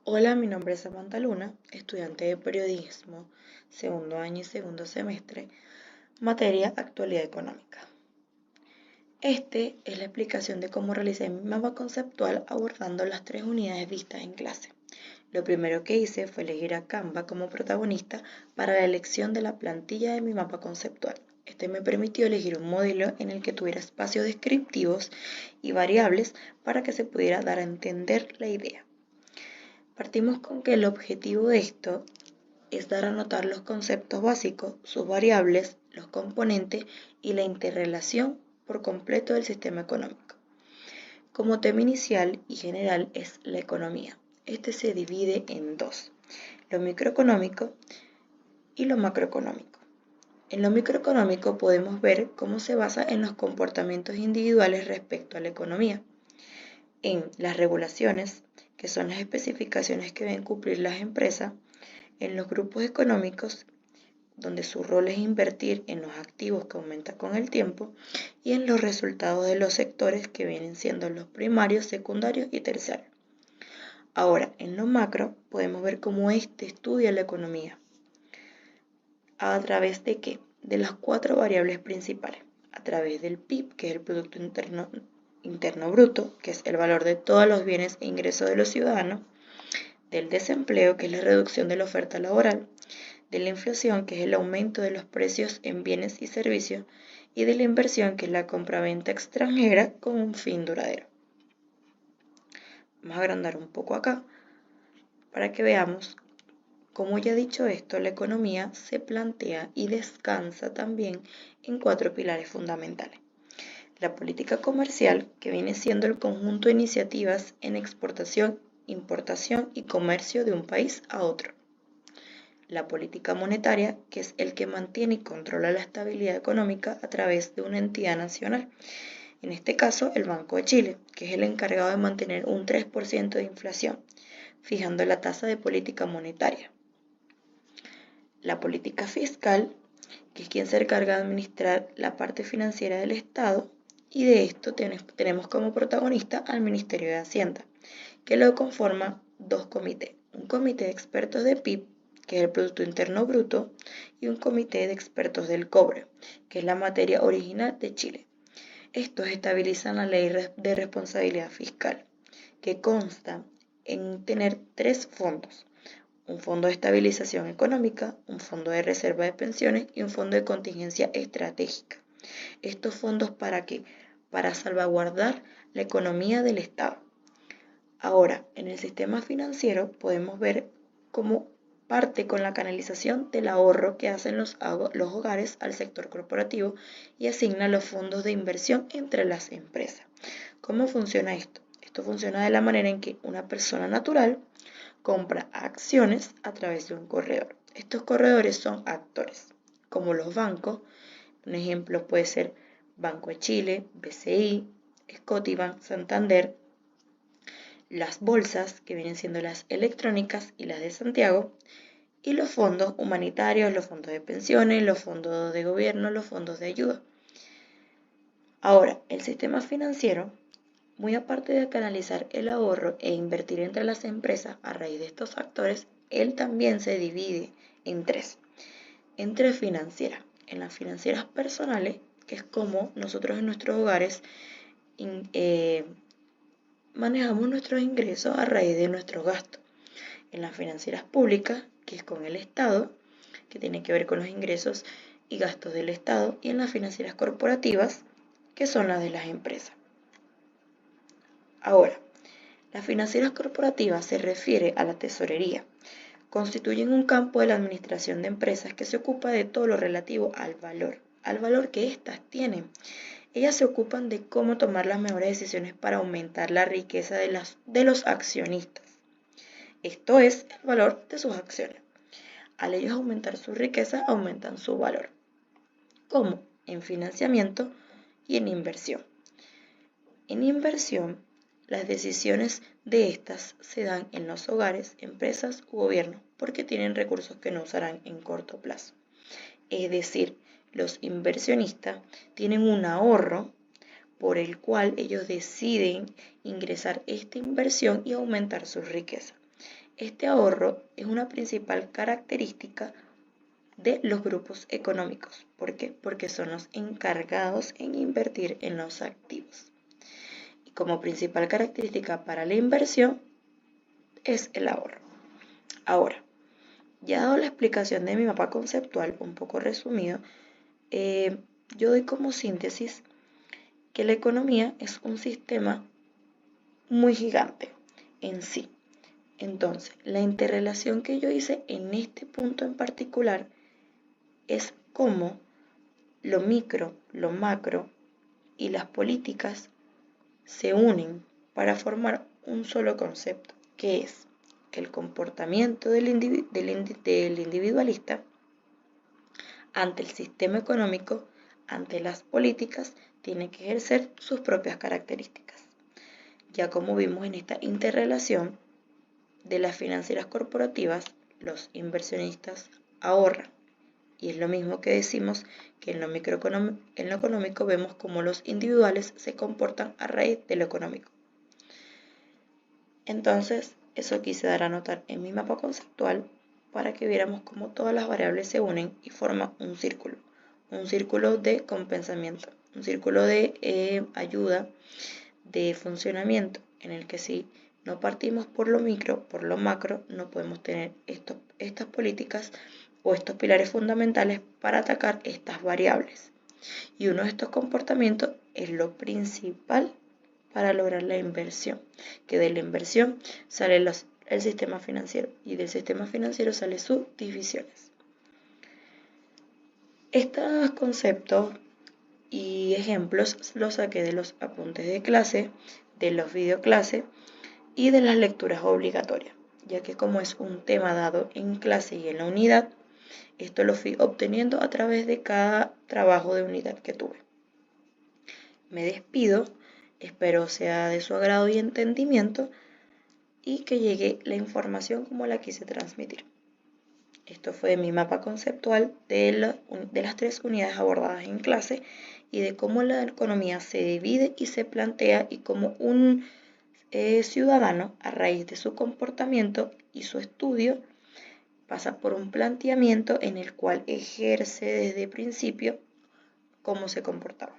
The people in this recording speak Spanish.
Hola, mi nombre es Samantha Luna, estudiante de periodismo, segundo año y segundo semestre, materia actualidad económica. Este es la explicación de cómo realicé mi mapa conceptual abordando las tres unidades vistas en clase. Lo primero que hice fue elegir a Canva como protagonista para la elección de la plantilla de mi mapa conceptual. Este me permitió elegir un modelo en el que tuviera espacios descriptivos y variables para que se pudiera dar a entender la idea. Partimos con que el objetivo de esto es dar a notar los conceptos básicos, sus variables, los componentes y la interrelación por completo del sistema económico. Como tema inicial y general es la economía. Este se divide en dos, lo microeconómico y lo macroeconómico. En lo microeconómico podemos ver cómo se basa en los comportamientos individuales respecto a la economía, en las regulaciones, que son las especificaciones que deben cumplir las empresas, en los grupos económicos, donde su rol es invertir en los activos que aumentan con el tiempo, y en los resultados de los sectores que vienen siendo los primarios, secundarios y terciarios. Ahora, en lo macro, podemos ver cómo este estudia la economía. ¿A través de qué? De las cuatro variables principales. A través del PIB, que es el Producto Interno Bruto, que es el valor de todos los bienes e ingresos de los ciudadanos, del desempleo, que es la reducción de la oferta laboral, de la inflación, que es el aumento de los precios en bienes y servicios, y de la inversión, que es la compraventa extranjera con un fin duradero. Vamos a agrandar un poco acá para que veamos. Como ya he dicho esto, la economía se plantea y descansa también en cuatro pilares fundamentales. La política comercial, que viene siendo el conjunto de iniciativas en exportación, importación y comercio de un país a otro. La política monetaria, que es el que mantiene y controla la estabilidad económica a través de una entidad nacional. En este caso, el Banco de Chile, que es el encargado de mantener un 3% de inflación, fijando la tasa de política monetaria. La política fiscal, que es quien se encarga de administrar la parte financiera del Estado, y de esto tenemos como protagonista al Ministerio de Hacienda, que lo conforman dos comités, un comité de expertos de PIB, que es el Producto Interno Bruto, y un comité de expertos del cobre, que es la materia original de Chile. Estos estabilizan la ley de responsabilidad fiscal, que consta en tener tres fondos: un fondo de estabilización económica, un fondo de reserva de pensiones y un fondo de contingencia estratégica. Estos fondos, ¿para qué? Para salvaguardar la economía del Estado. Ahora, en el sistema financiero podemos ver cómo parte con la canalización del ahorro que hacen los hogares al sector corporativo y asigna los fondos de inversión entre las empresas. ¿Cómo funciona esto? Esto funciona de la manera en que una persona natural compra acciones a través de un corredor. Estos corredores son actores, como los bancos. Un ejemplo puede ser Banco de Chile, BCI, Scotiabank, Santander. Las bolsas, que vienen siendo las electrónicas y las de Santiago, y los fondos humanitarios, los fondos de pensiones, los fondos de gobierno, los fondos de ayuda. Ahora, el sistema financiero, muy aparte de canalizar el ahorro e invertir entre las empresas a raíz de estos factores, él también se divide en tres. En tres financieras. En las financieras personales, que es como nosotros en nuestros hogares manejamos nuestros ingresos a raíz de nuestros gastos. En las financieras públicas, que es con el Estado, que tiene que ver con los ingresos y gastos del Estado, y en las financieras corporativas, que son las de las empresas. Ahora, las financieras corporativas se refiere a la tesorería. Constituyen un campo de la administración de empresas que se ocupa de todo lo relativo al valor que éstas tienen. Ellas se ocupan de cómo tomar las mejores decisiones para aumentar la riqueza de los accionistas. Esto es el valor de sus acciones. Al ellos aumentar su riqueza, aumentan su valor. ¿Cómo? En financiamiento y en inversión. En inversión, las decisiones de estas se dan en los hogares, empresas u gobiernos porque tienen recursos que no usarán en corto plazo. Es decir, los inversionistas tienen un ahorro por el cual ellos deciden ingresar esta inversión y aumentar su riqueza. Este ahorro es una principal característica de los grupos económicos. ¿Por qué? Porque son los encargados en invertir en los activos. Y como principal característica para la inversión es el ahorro. Ahora, ya dado la explicación de mi mapa conceptual, un poco resumido, yo doy como síntesis que la economía es un sistema muy gigante en sí. Entonces, la interrelación que yo hice en este punto en particular es cómo lo micro, lo macro y las políticas se unen para formar un solo concepto, que es que el comportamiento del individualista ante el sistema económico, ante las políticas, tiene que ejercer sus propias características. Ya como vimos en esta interrelación de las financieras corporativas, los inversionistas ahorran. Y es lo mismo que decimos que en lo económico vemos cómo los individuales se comportan a raíz de lo económico. Entonces, eso quise dar a notar en mi mapa conceptual para que viéramos cómo todas las variables se unen y forman un círculo de compensamiento, un círculo de ayuda, de funcionamiento, en el que si no partimos por lo micro, por lo macro, no podemos tener estas políticas o estos pilares fundamentales para atacar estas variables. Y uno de estos comportamientos es lo principal para lograr la inversión, que de la inversión sale el sistema financiero y del sistema financiero salen sus divisiones. Estos conceptos y ejemplos los saqué de los apuntes de clase, de los videoclases y de las lecturas obligatorias, ya que como es un tema dado en clase y en la unidad, esto lo fui obteniendo a través de cada trabajo de unidad que tuve. Me despido, espero sea de su agrado y entendimiento y que llegue la información como la quise transmitir. Esto fue mi mapa conceptual de las 3 unidades abordadas en clase y de cómo la economía se divide y se plantea y cómo un ciudadano, a raíz de su comportamiento y su estudio, pasa por un planteamiento en el cual ejerce desde el principio cómo se comportaba.